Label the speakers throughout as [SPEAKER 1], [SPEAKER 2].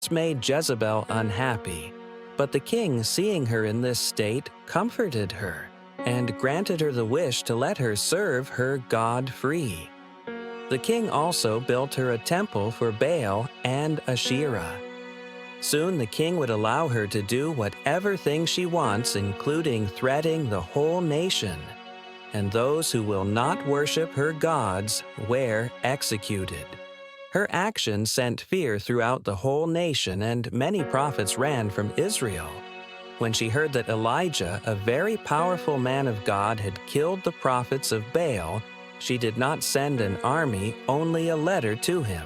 [SPEAKER 1] This made Jezebel unhappy, but the king, seeing her in this state, comforted her and granted her the wish to let her serve her God free. The king also built her a temple for Baal and Asherah. Soon the king would allow her to do whatever thing she wants, including threatening the whole nation, and those who will not worship her gods were executed. Her actions sent fear throughout the whole nation, and many prophets ran from Israel. When she heard that Elijah, a very powerful man of God, had killed the prophets of Baal, she did not send an army, only a letter to him.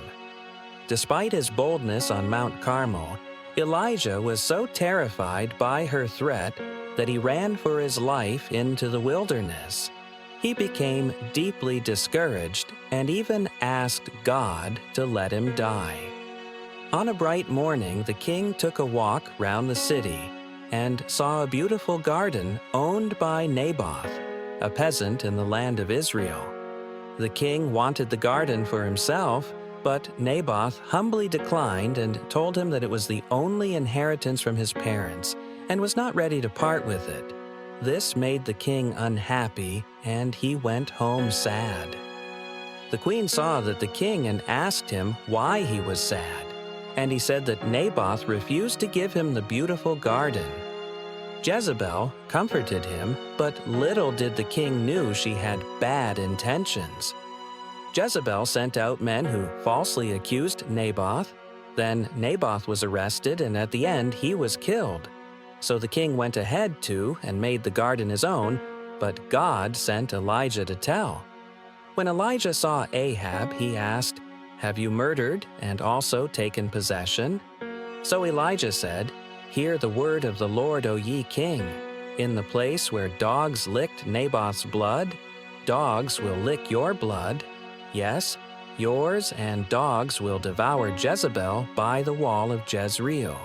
[SPEAKER 1] Despite his boldness on Mount Carmel, Elijah was so terrified by her threat that he ran for his life into the wilderness. He became deeply discouraged and even asked God to let him die. On a bright morning, the king took a walk round the city and saw a beautiful garden owned by Naboth, a peasant in the land of Israel. The king wanted the garden for himself, but Naboth humbly declined and told him that it was the only inheritance from his parents and was not ready to part with it. This made the king unhappy, and he went home sad. The queen saw that the king and asked him why he was sad, and he said that Naboth refused to give him the beautiful garden. Jezebel comforted him, but little did the king know she had bad intentions. Jezebel sent out men who falsely accused Naboth. Then Naboth was arrested, and at the end he was killed. So the king went ahead to and made the garden his own, but God sent Elijah to tell. When Elijah saw Ahab, he asked, "Have you murdered and also taken possession?" So Elijah said, "Hear the word of the Lord, O ye king. In the place where dogs licked Naboth's blood, dogs will lick your blood. Yes, yours and dogs will devour Jezebel by the wall of Jezreel."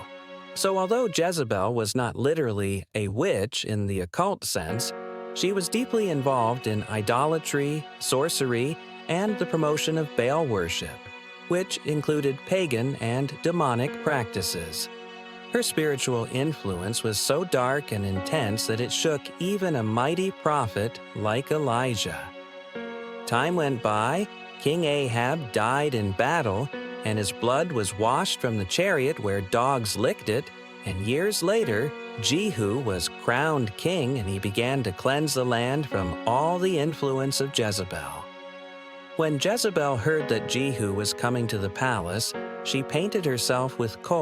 [SPEAKER 1] So although Jezebel was not literally a witch in the occult sense, she was deeply involved in idolatry, sorcery, and the promotion of Baal worship, which included pagan and demonic practices. Her spiritual influence was so dark and intense that it shook even a mighty prophet like Elijah. Time went by, King Ahab died in battle, and his blood was washed from the chariot where dogs licked it, and years later, Jehu was crowned king, and he began to cleanse the land from all the influence of Jezebel. When Jezebel heard that Jehu was coming to the palace, she painted herself with kohl